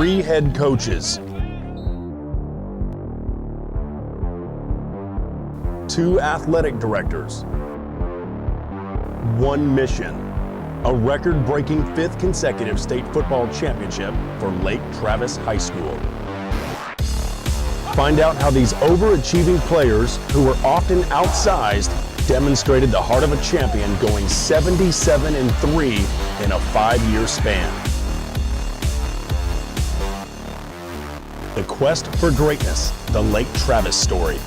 3 head coaches, 2 athletic directors, 1 mission, a record-breaking 5th consecutive state football championship for Lake Travis High School. Find out how these overachieving players, who were often outsized, demonstrated the heart of a champion, going 77-3 in a 5-year span. The quest for greatness, the Lake Travis story.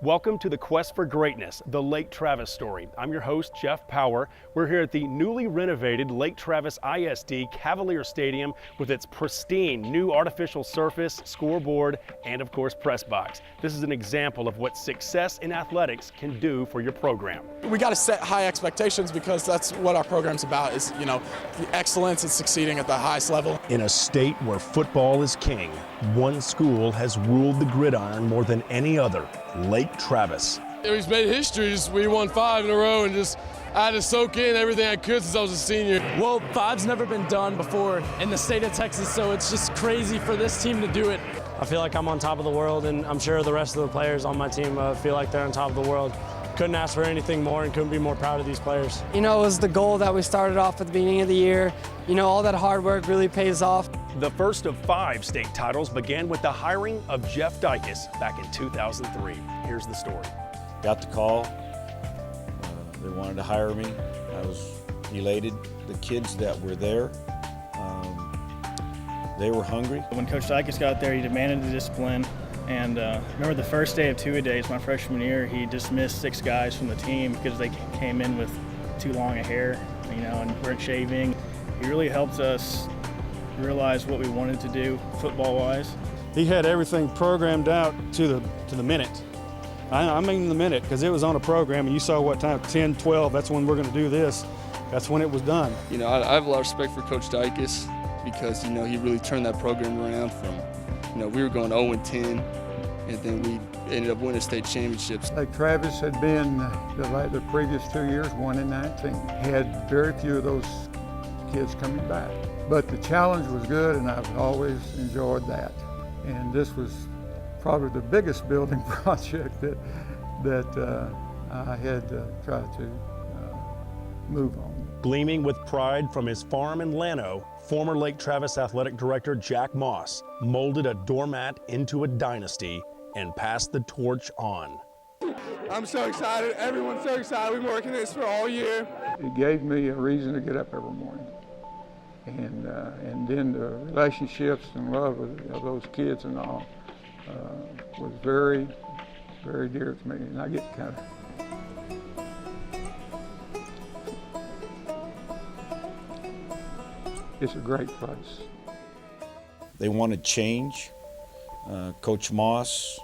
Welcome to the Quest for Greatness, the Lake Travis story. I'm your host, Jeff Power. We're here at the newly renovated Lake Travis ISD Cavalier Stadium with its pristine new artificial surface, scoreboard, and of course press box. This is an example of what success in athletics can do for your program. We got to set high expectations because that's what our program's about, is, you know, the excellence and succeeding at the highest level. In a state where football is king, one school has ruled the gridiron more than any other, Lake Travis. We've made history. We won 5 in a row, and I had to soak in everything I could since I was a senior. Well, 5's never been done before in the state of Texas, so it's just crazy for this team to do it. I feel like I'm on top of the world, and I'm sure the rest of the players on my team feel like they're on top of the world. Couldn't ask for anything more and couldn't be more proud of these players. You know, it was the goal that we started off at the beginning of the year. You know, all that hard work really pays off. The first of 5 state titles began with the hiring of Jeff Dykes back in 2003. Here's the story. Got the call. They wanted to hire me. I was elated. The kids that were there, they were hungry. When Coach Dykes got there, he demanded the discipline. And remember the first day of two-a-days, my freshman year, he dismissed 6 guys from the team because they came in with too long a hair, you know, and weren't shaving. He really helped us realize what we wanted to do football-wise. He had everything programmed out to the minute. I mean the minute, because it was on a program, and you saw what time, 10, 12, that's when we're going to do this. That's when it was done. You know, I have a lot of respect for Coach Dykes because, you know, he really turned that program around from, you know, we were going 0-10, and then we ended up winning state championships. Lake Travis had been, the previous 2 years, 1-19. Had very few of those kids coming back. But the challenge was good, and I've always enjoyed that. And this was probably the biggest building project that I had tried to move on. Gleaming with pride from his farm in Llano, former Lake Travis Athletic Director Jack Moss molded a doormat into a dynasty and passed the torch on. I'm so excited. Everyone's so excited. We've been working this for all year. It gave me a reason to get up every morning. And then the relationships and love of those kids and all was very, very dear to me. And I get kind of it's a great place. They wanted change. Coach Moss,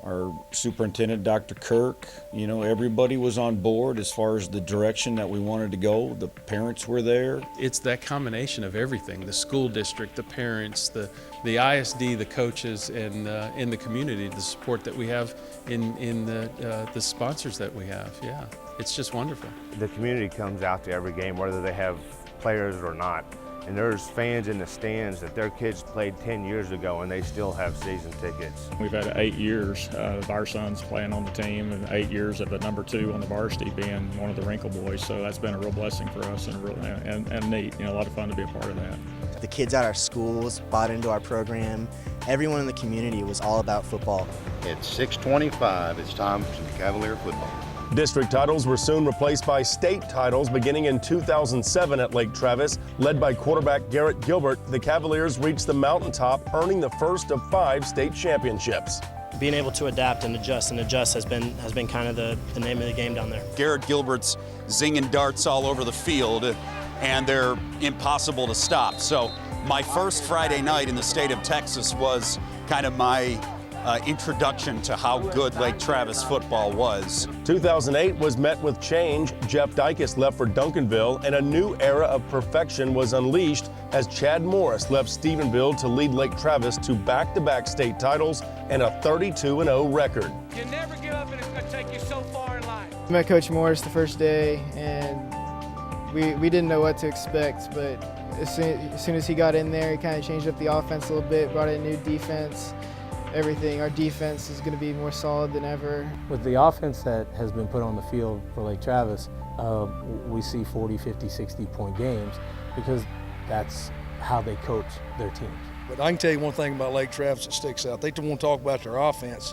our superintendent, Dr. Kirk, you know, everybody was on board as far as the direction that we wanted to go. The parents were there. It's that combination of everything, the school district, the parents, the ISD, the coaches, and in the community, the support that we have in the sponsors that we have. Yeah, it's just wonderful. The community comes out to every game, whether they have players or not. And there's fans in the stands that their kids played 10 years ago and they still have season tickets. We've had 8 years of our sons playing on the team and 8 years of the number 2 on the varsity being one of the Wrinkle Boys. So that's been a real blessing for us and neat. You know, a lot of fun to be a part of that. The kids at our schools bought into our program. Everyone in the community was all about football. At 6:25, it's time for Cavalier football. District titles were soon replaced by state titles beginning in 2007 at Lake Travis. Led by quarterback Garrett Gilbert, the Cavaliers reached the mountaintop, earning the first of 5 state championships. Being able to adapt and adjust has been kind of the name of the game down there. Garrett Gilbert's zinging darts all over the field, and they're impossible to stop. So my first Friday night in the state of Texas was kind of my introduction to how good Lake Travis football was. 2008 was met with change. Jeff Dykes left for Duncanville, and a new era of perfection was unleashed as Chad Morris left Stephenville to lead Lake Travis to back-to-back state titles and a 32-0 record. You never give up, and it's going to take you so far in life. Met Coach Morris the first day, and we didn't know what to expect, but as soon as he got in there, he kind of changed up the offense a little bit, brought in new defense, everything. Our defense is going to be more solid than ever. With the offense that has been put on the field for Lake Travis, we see 40, 50, 60-point games because that's how they coach their teams. But I can tell you one thing about Lake Travis that sticks out. They want to talk about their offense.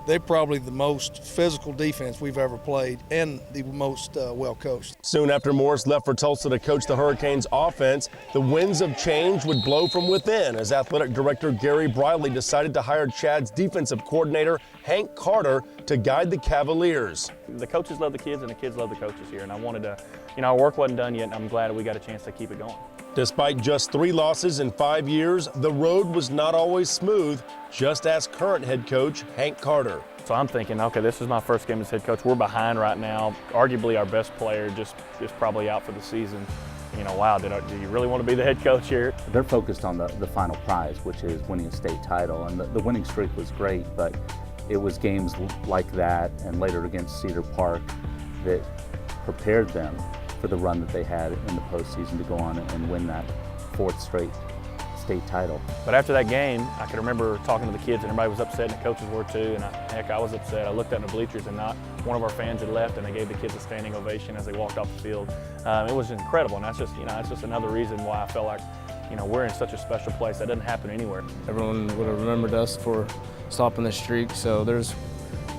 They're probably the most physical defense we've ever played and the most well coached. Soon after Morris left for Tulsa to coach the Hurricanes offense, the winds of change would blow from within as athletic director Gary Briley decided to hire Chad's defensive coordinator Hank Carter to guide the Cavaliers. The coaches love the kids and the kids love the coaches here, and I wanted to, our work wasn't done yet, and I'm glad we got a chance to keep it going. Despite just 3 losses in 5 years, the road was not always smooth, just as current head coach Hank Carter. So I'm thinking, okay, this is my first game as head coach. We're behind right now. Arguably our best player just is probably out for the season. Wow, do you really want to be the head coach here? They're focused on the final prize, which is winning a state title. And the winning streak was great, but it was games like that and later against Cedar Park that prepared them for the run that they had in the postseason to go on and win that 4th straight state title. But after that game, I can remember talking to the kids and everybody was upset and the coaches were too, and heck, I was upset. I looked out in the bleachers and not one of our fans had left, and they gave the kids a standing ovation as they walked off the field. It was incredible, and that's just, that's just another reason why I felt like, we're in such a special place. That doesn't happen anywhere. Everyone would have remembered us for stopping the streak, so there's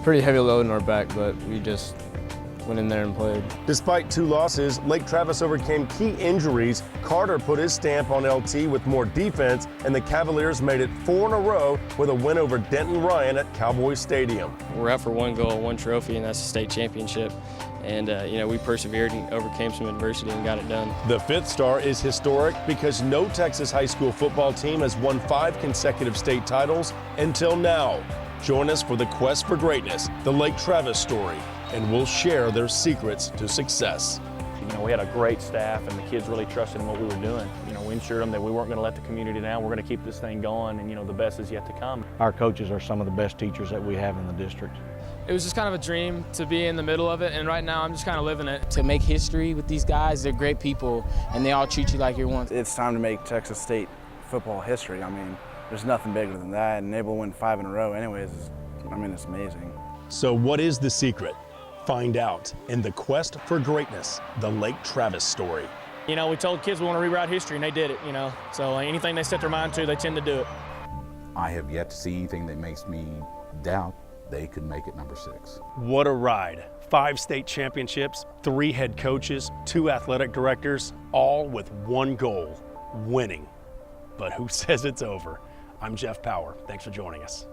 pretty heavy load in our back, but we just went in there and played. Despite 2 losses, Lake Travis overcame key injuries. Carter put his stamp on LT with more defense, and the Cavaliers made it 4 in a row with a win over Denton Ryan at Cowboy Stadium. We're out for 1 goal, 1 trophy, and that's the state championship. And we persevered and overcame some adversity and got it done. The 5th star is historic because no Texas high school football team has won 5 consecutive state titles until now. Join us for the quest for greatness, the Lake Travis story, and we'll share their secrets to success. We had a great staff and the kids really trusted in what we were doing. We ensured them that we weren't going to let the community down. We're going to keep this thing going, and the best is yet to come. Our coaches are some of the best teachers that we have in the district. It was just kind of a dream to be in the middle of it, and right now I'm just kind of living it. To make history with these guys, they're great people, and they all treat you like you're one. It's time to make Texas State football history. There's nothing bigger than that, and able to win 5 in a row anyways, it's amazing. So what is the secret? Find out in the quest for greatness, the Lake Travis story. We told kids we want to rewrite history, and they did it, So anything they set their mind to, they tend to do it. I have yet to see anything that makes me doubt they could make it number 6. What a ride. 5 state championships, 3 head coaches, 2 athletic directors, all with one goal, winning. But who says it's over? I'm Jeff Power. Thanks for joining us.